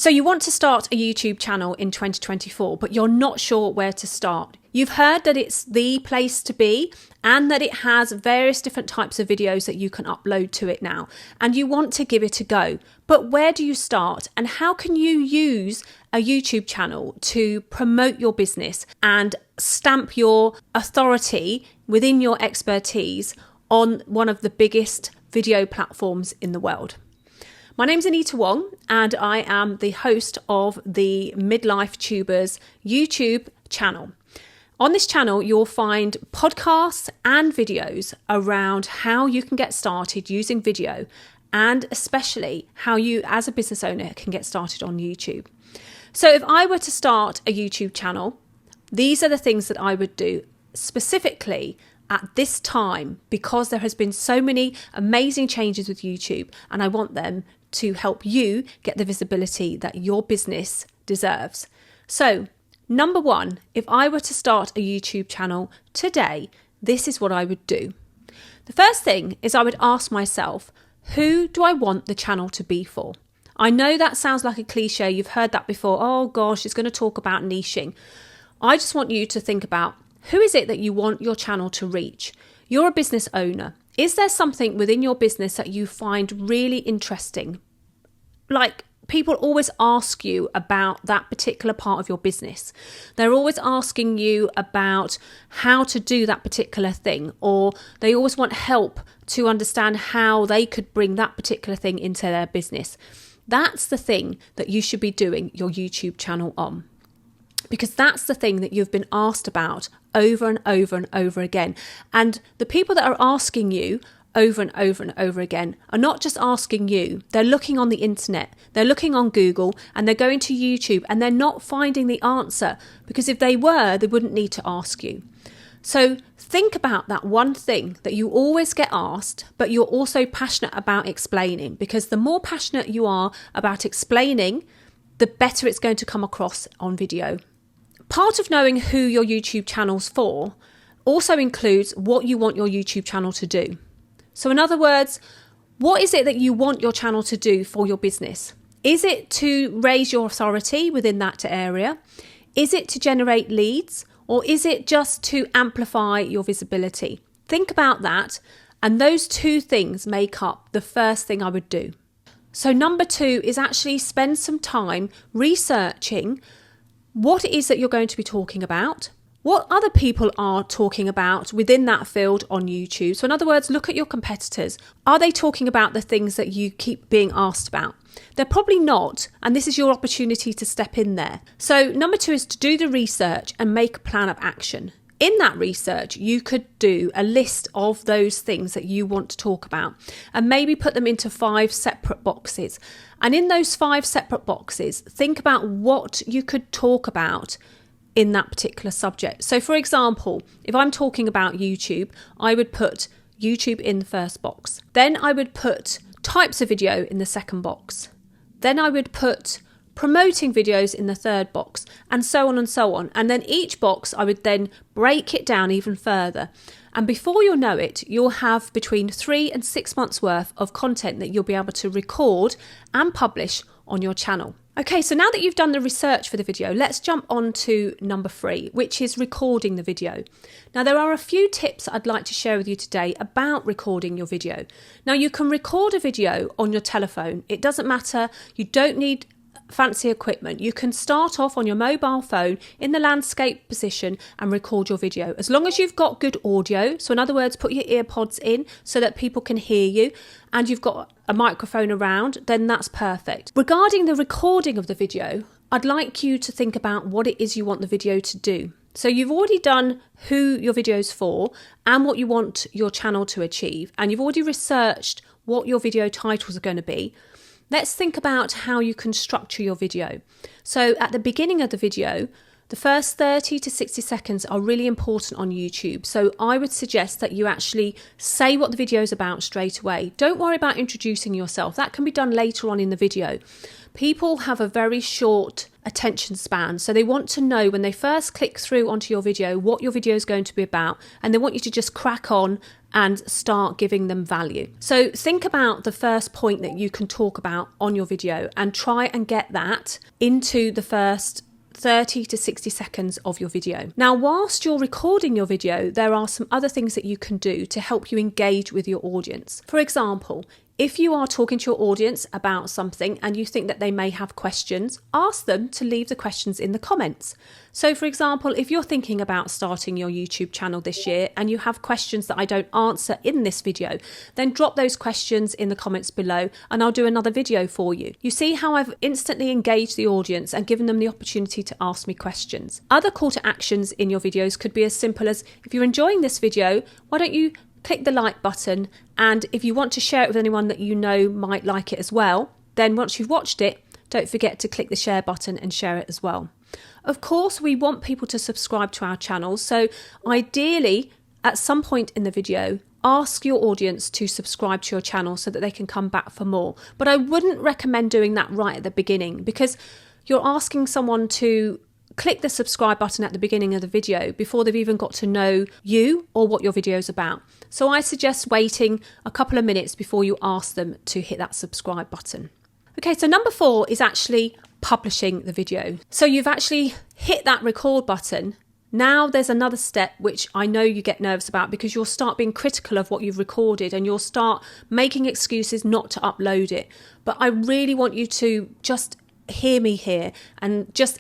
So you want to start a YouTube channel in 2024, but you're not sure where to start. You've heard that it's the place to be and that it has various different types of videos that you can upload to it now, and you want to give it a go. But where do you start, and how can you use a YouTube channel to promote your business and stamp your authority within your expertise on one of the biggest video platforms in the world? My name's Anita Wong, and I am the host of the Midlife Tubers YouTube channel. On this channel, you'll find podcasts and videos around how you can get started using video, and especially how you as a business owner can get started on YouTube. So if I were to start a YouTube channel, these are the things that I would do specifically at this time, because there has been so many amazing changes with YouTube, and I want them to help you get the visibility that your business deserves. So, number one, if I were to start a YouTube channel today, this is what I would do. The first thing is I would ask myself, who do I want the channel to be for? I know that sounds like a cliche. You've heard that before. Oh gosh, it's going to talk about niching. I just want you to think about, who is it that you want your channel to reach? You're a business owner. Is there something within your business that you find really interesting? Like, people always ask you about that particular part of your business. They're always asking you about how to do that particular thing, or they always want help to understand how they could bring that particular thing into their business. That's the thing that you should be doing your YouTube channel on, because that's the thing that you've been asked about over and over and over again. And the people that are asking you over and over and over again are not just asking you, they're looking on the internet, they're looking on Google, and they're going to YouTube, and they're not finding the answer, because if they were, they wouldn't need to ask you. So think about that one thing that you always get asked, but you're also passionate about explaining, because the more passionate you are about explaining, the better it's going to come across on video. Part of knowing who your YouTube channel's for also includes what you want your YouTube channel to do. So in other words, what is it that you want your channel to do for your business? Is it to raise your authority within that area? Is it to generate leads? Or is it just to amplify your visibility? Think about that, and those two things make up the first thing I would do. So number two is actually spend some time researching what it is that you're going to be talking about, what other people are talking about within that field on YouTube. So in other words, look at your competitors. Are they talking about the things that you keep being asked about? They're probably not, and this is your opportunity to step in there. So number two is to do the research and make a plan of action. In that research, you could do a list of those things that you want to talk about, and maybe put them into 5 separate boxes. And in those 5 separate boxes, think about what you could talk about in that particular subject. So for example, if I'm talking about YouTube, I would put YouTube in the first box. Then I would put types of video in the second box. Then I would put promoting videos in the third box, and so on and so on. And then each box, I would then break it down even further. And before you'll know it, you'll have between 3 and 6 months worth of content that you'll be able to record and publish on your channel. Okay, so now that you've done the research for the video, let's jump on to number 3, which is recording the video. Now, there are a few tips I'd like to share with you today about recording your video. Now, you can record a video on your telephone. It doesn't matter. You don't need fancy equipment. You can start off on your mobile phone in the landscape position and record your video, as long as you've got good audio. So in other words, put your earpods in so that people can hear you, and you've got a microphone around, then that's perfect. Regarding the recording of the video, I'd like you to think about what it is you want the video to do. So you've already done who your video is for and what you want your channel to achieve, and you've already researched what your video titles are going to be. Let's think about how you can structure your video. So at the beginning of the video, the first 30 to 60 seconds are really important on YouTube. So I would suggest that you actually say what the video is about straight away. Don't worry about introducing yourself. That can be done later on in the video. People have a very short attention span. So they want to know when they first click through onto your video what your video is going to be about, and they want you to just crack on and start giving them value. So think about the first point that you can talk about on your video and try and get that into the first 30 to 60 seconds of your video. Now, whilst you're recording your video, there are some other things that you can do to help you engage with your audience. For example, if you are talking to your audience about something and you think that they may have questions, ask them to leave the questions in the comments. So for example, if you're thinking about starting your YouTube channel this year and you have questions that I don't answer in this video, then drop those questions in the comments below and I'll do another video for you. You see how I've instantly engaged the audience and given them the opportunity to ask me questions. Other call to actions in your videos could be as simple as, if you're enjoying this video, why don't you click the like button, and if you want to share it with anyone that you know might like it as well, then once you've watched it, don't forget to click the share button and share it as well. Of course, we want people to subscribe to our channel, so ideally at some point in the video, ask your audience to subscribe to your channel so that they can come back for more. But I wouldn't recommend doing that right at the beginning, because you're asking someone to click the subscribe button at the beginning of the video before they've even got to know you or what your video is about. So I suggest waiting a couple of minutes before you ask them to hit that subscribe button. Okay, so number 4 is actually publishing the video. So you've actually hit that record button. Now there's another step which I know you get nervous about, because you'll start being critical of what you've recorded and you'll start making excuses not to upload it. But I really want you to just hear me here and just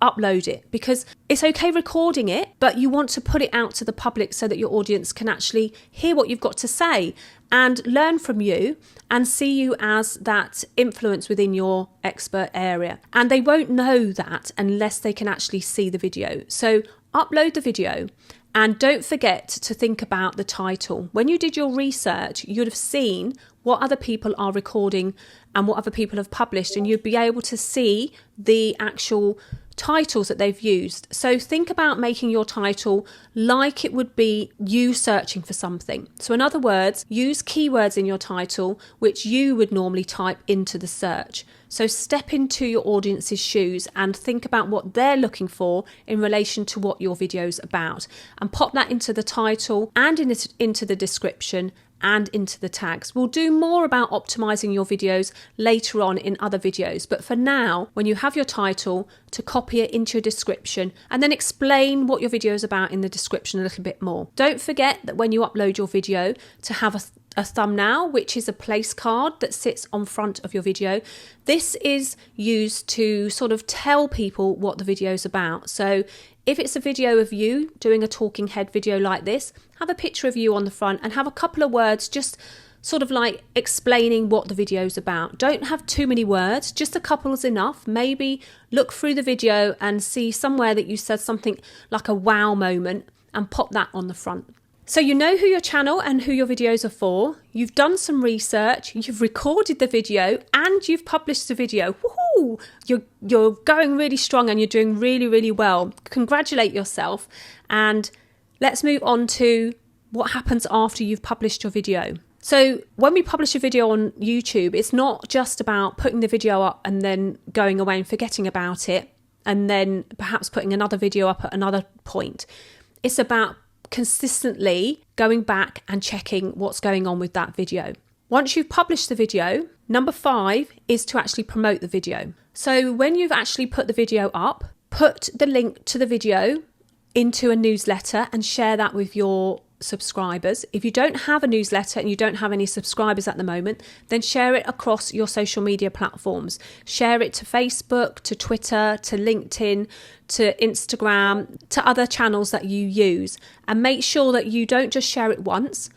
upload it, because it's okay recording it, but you want to put it out to the public so that your audience can actually hear what you've got to say and learn from you and see you as that influence within your expert area. And they won't know that unless they can actually see the video. So upload the video. And don't forget to think about the title. When you did your research, you'd have seen what other people are recording and what other people have published, and you'd be able to see the actual titles that they've used. So think about making your title like it would be you searching for something. So in other words, use keywords in your title which you would normally type into the search. So step into your audience's shoes and think about what they're looking for in relation to what your video's about, and pop that into the title and into the description and into the tags. We'll do more about optimizing your videos later on in other videos, but for now, when you have your title, to copy it into your description and then explain what your video is about in the description a little bit more. Don't forget that when you upload your video, to have a thumbnail, which is a place card that sits on front of your video. This is used to sort of tell people what the video is about. So if it's a video of you doing a talking head video like this, have a picture of you on the front and have a couple of words just sort of like explaining what the video is about. Don't have too many words, just a couple is enough. Maybe look through the video and see somewhere that you said something like a wow moment and pop that on the front. So you know who your channel and who your videos are for. You've done some research, you've recorded the video and you've published the video. Woohoo! You're going really strong and you're doing really, really well. Congratulate yourself, and let's move on to what happens after you've published your video. So when we publish a video on YouTube, it's not just about putting the video up and then going away and forgetting about it and then perhaps putting another video up at another point. It's about consistently going back and checking what's going on with that video. Once you've published the video, number 5 is to actually promote the video. So when you've actually put the video up, put the link to the video into a newsletter and share that with your subscribers. If you don't have a newsletter and you don't have any subscribers at the moment, then share it across your social media platforms. Share it to Facebook, to Twitter, to LinkedIn, to Instagram, to other channels that you use, and make sure that you don't just share it once.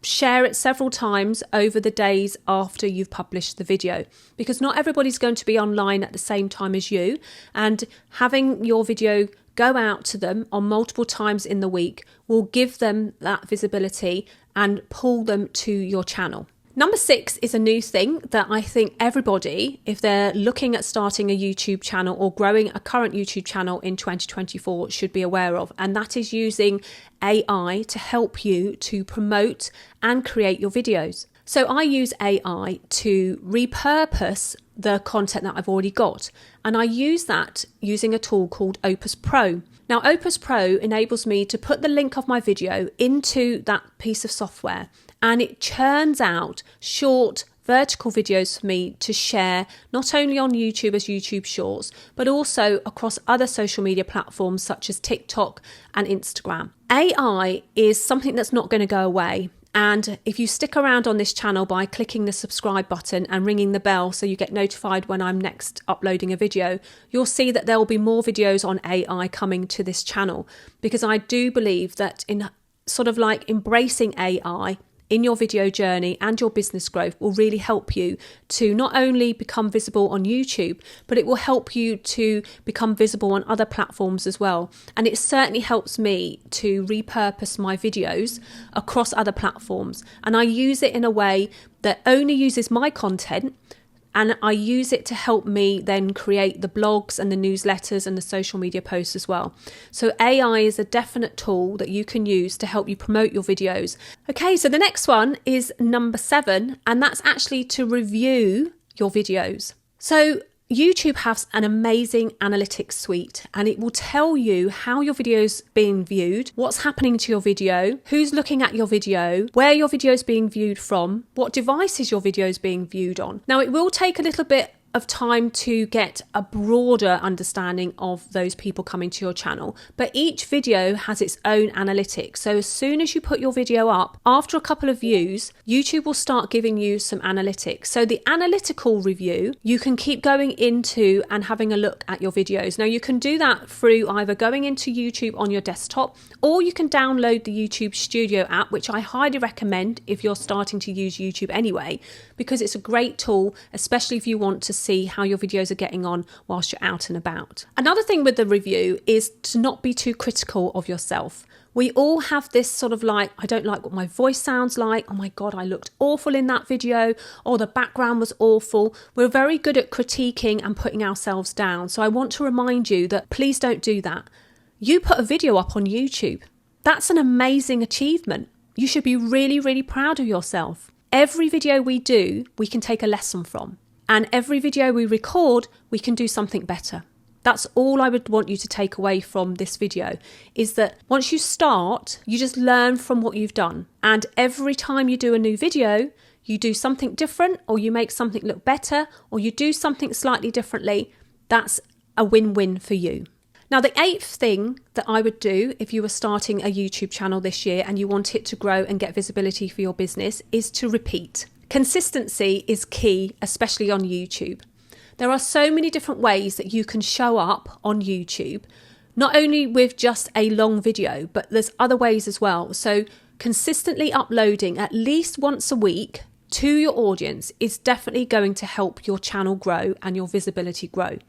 Share it several times over the days after you've published the video, because not everybody's going to be online at the same time as you, and having your video go out to them on multiple times in the week will give them that visibility and pull them to your channel. Number 6 is a new thing that I think everybody, if they're looking at starting a YouTube channel or growing a current YouTube channel in 2024, should be aware of, and that is using AI to help you to promote and create your videos. So I use AI to repurpose the content that I've already got. And I use that using a tool called Opus Pro. Now, Opus Pro enables me to put the link of my video into that piece of software, and it churns out short vertical videos for me to share not only on YouTube as YouTube Shorts, but also across other social media platforms such as TikTok and Instagram. AI is something that's not going to go away. And if you stick around on this channel by clicking the subscribe button and ringing the bell so you get notified when I'm next uploading a video, you'll see that there will be more videos on AI coming to this channel, because I do believe that in sort of like embracing AI in your video journey and your business growth will really help you to not only become visible on YouTube, but it will help you to become visible on other platforms as well. And it certainly helps me to repurpose my videos across other platforms. And I use it in a way that only uses my content, and I use it to help me then create the blogs and the newsletters and the social media posts as well. So AI is a definite tool that you can use to help you promote your videos. Okay, so the next one is number 7, and that's actually to review your videos. So YouTube has an amazing analytics suite, and it will tell you how your video's being viewed, what's happening to your video, who's looking at your video, where your video is being viewed from, what devices your video is being viewed on. Now, it will take a little bit of time to get a broader understanding of those people coming to your channel, but each video has its own analytics. So as soon as you put your video up, after a couple of views, YouTube will start giving you some analytics. So the analytical review, you can keep going into and having a look at your videos. Now, you can do that through either going into YouTube on your desktop, or you can download the YouTube Studio app, which I highly recommend if you're starting to use YouTube anyway, because it's a great tool, especially if you want to see how your videos are getting on whilst you're out and about. Another thing with the review is to not be too critical of yourself. We all have this sort of like, I don't like what my voice sounds like. Oh my God, I looked awful in that video, or the background was awful. We're very good at critiquing and putting ourselves down. So I want to remind you that please don't do that. You put a video up on YouTube. That's an amazing achievement. You should be really, really proud of yourself. Every video we do, we can take a lesson from. And every video we record, we can do something better. That's all I would want you to take away from this video, is that once you start, you just learn from what you've done. And every time you do a new video, you do something different, or you make something look better, or you do something slightly differently. That's a win-win for you. Now, the 8th thing that I would do if you were starting a YouTube channel this year and you want it to grow and get visibility for your business is to repeat. Consistency is key, especially on YouTube. There are so many different ways that you can show up on YouTube, not only with just a long video, but there's other ways as well. So consistently uploading at least once a week to your audience is definitely going to help your channel grow and your visibility grow.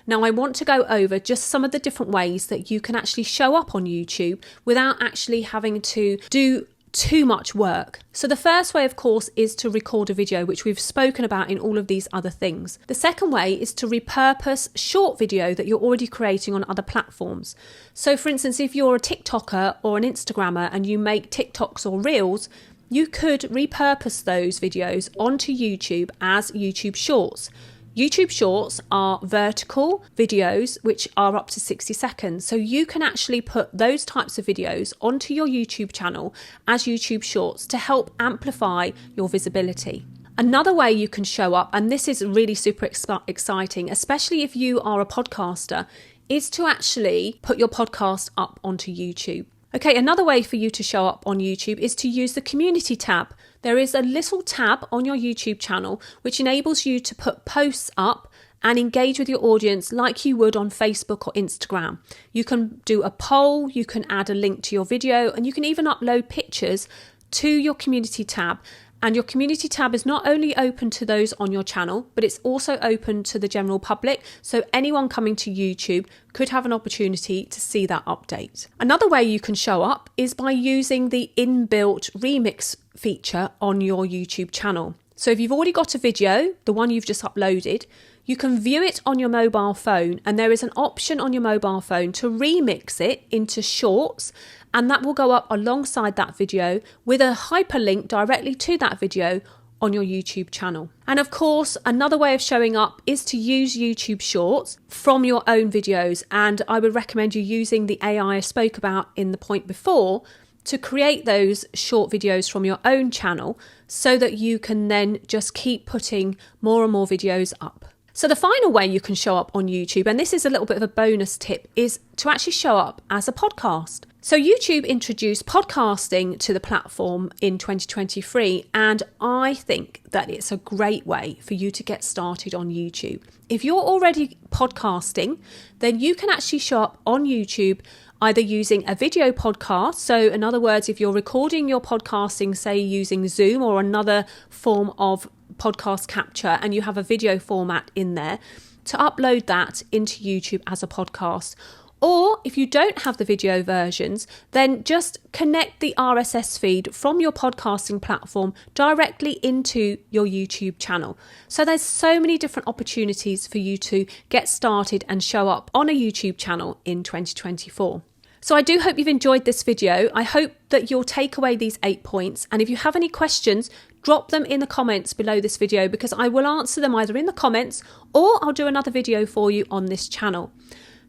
Now, I want to go over just some of the different ways that you can actually show up on YouTube without actually having to do too much work. So the first way, of course, is to record a video, which we've spoken about in all of these other things. The second way is to repurpose short video that you're already creating on other platforms. So for instance, if you're a TikToker or an Instagrammer and you make TikToks or Reels, you could repurpose those videos onto YouTube as YouTube Shorts. YouTube Shorts are vertical videos which are up to 60 seconds. So you can actually put those types of videos onto your YouTube channel as YouTube Shorts to help amplify your visibility. Another way you can show up, and this is really super exciting, especially if you are a podcaster, is to actually put your podcast up onto YouTube. Okay, another way for you to show up on YouTube is to use the community tab. There is a little tab on your YouTube channel which enables you to put posts up and engage with your audience like you would on Facebook or Instagram. You can do a poll, you can add a link to your video, and you can even upload pictures to your community tab. And your community tab is not only open to those on your channel, but it's also open to the general public. So anyone coming to YouTube could have an opportunity to see that update. Another way you can show up is by using the inbuilt remix feature on your YouTube channel. So if you've already got a video, the one you've just uploaded, you can view it on your mobile phone, and there is an option on your mobile phone to remix it into shorts, and that will go up alongside that video with a hyperlink directly to that video on your YouTube channel. And of course, another way of showing up is to use YouTube Shorts from your own videos. And I would recommend you using the AI I spoke about in the point before to create those short videos from your own channel so that you can then just keep putting more and more videos up. So the final way you can show up on YouTube, and this is a little bit of a bonus tip, is to actually show up as a podcast. So YouTube introduced podcasting to the platform in 2023, and I think that it's a great way for you to get started on YouTube. If you're already podcasting, then you can actually show up on YouTube either using a video podcast. So in other words, if you're recording your podcasting, say using Zoom or another form of podcast capture, and you have a video format in there, to upload that into YouTube as a podcast. Or if you don't have the video versions, then just connect the RSS feed from your podcasting platform directly into your YouTube channel. So there's so many different opportunities for you to get started and show up on a YouTube channel in 2024. So I do hope you've enjoyed this video. I hope that you'll take away these 8 points. And if you have any questions, drop them in the comments below this video, because I will answer them either in the comments or I'll do another video for you on this channel.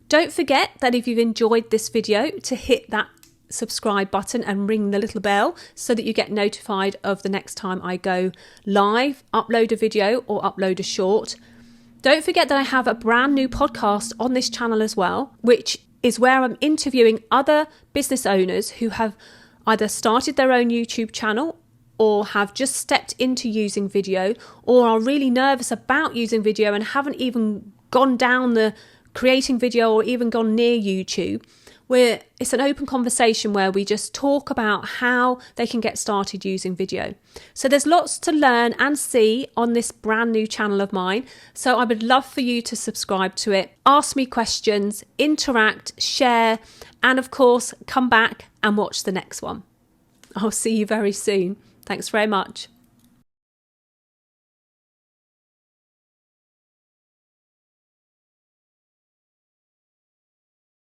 Don't forget that if you've enjoyed this video, to hit that subscribe button and ring the little bell so that you get notified of the next time I go live, upload a video or upload a short. Don't forget that I have a brand new podcast on this channel as well, which is where I'm interviewing other business owners who have either started their own YouTube channel or have just stepped into using video, or are really nervous about using video and haven't even gone down the creating video or even gone near YouTube, where it's an open conversation where we just talk about how they can get started using video. So there's lots to learn and see on this brand new channel of mine. So I would love for you to subscribe to it, ask me questions, interact, share, and of course, come back and watch the next one. I'll see you very soon. Thanks very much.